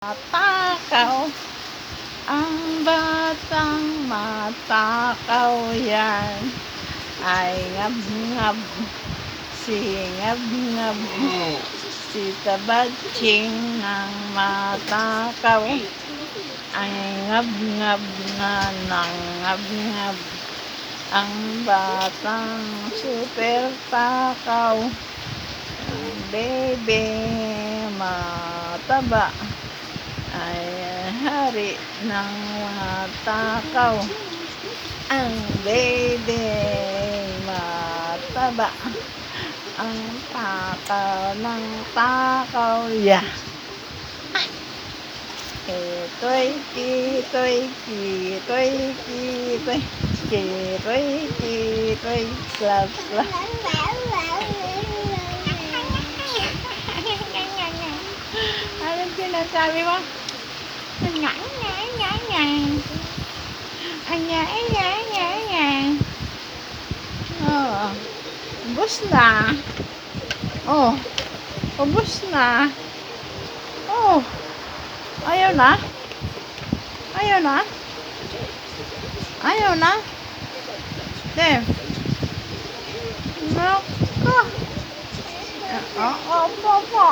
Matakaw, ang batang matakaw yan ay ngab-ngab, si ngab-ngab, si tabadching ng matakaw ay ngab-ngab nga ng ngab-ngab, ang batang super takaw, ang bebe mataba ay hari ng mga takaw, ang baby mataba, ang takaw ng takaw ya. Kitoy, kitoy, kitoy, kitoy, kitoy, kitoy, klap, klap. Anong sinasabi mo? Anya, anya, anya, anya. Anya, anya, anya, anya. Oh, ubos na. Oh, ubos na. Oh, ayaw na. Ayaw na. Ayaw na. Dem. Nako. Opo.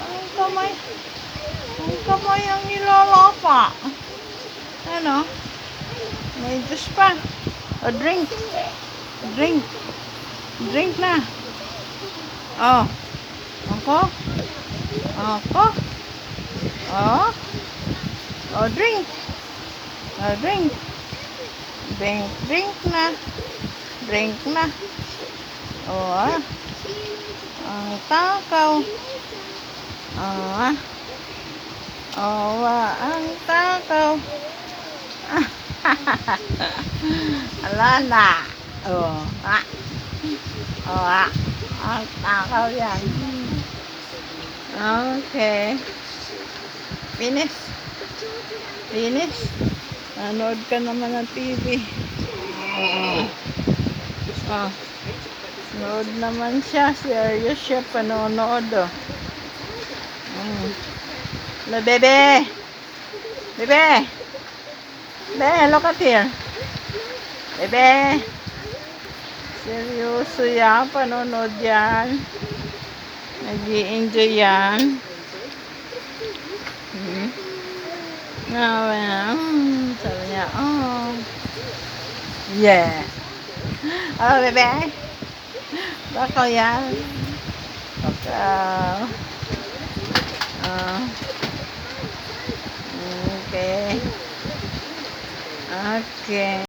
Ang kamay. Ang kamay ang nilalapa. Ano? May juice pa. O, drink. Drink. Drink na. Oh. Ako? Ako? Oh. O, drink. O, drink. Drink na. Drink na. O, ah. Ang takaw. Ah. Oh, ang takaw. Ala na. Oh, ah. Oh, ah. Ang takaw yan. Okay. Finish. Finish. Nanood ka naman ng TV. Oh. Nood naman siya. Serious siya. Panonood, oh. No, bebe. Bebe. Bebe, look at here. Bebe. Seryoso yan. Panonood yan. Nag-i-enjoy yan. Sabi niya, oh. Yeah. Oh, bebe. Bakaw yan. Bakaw. Okay. Okay.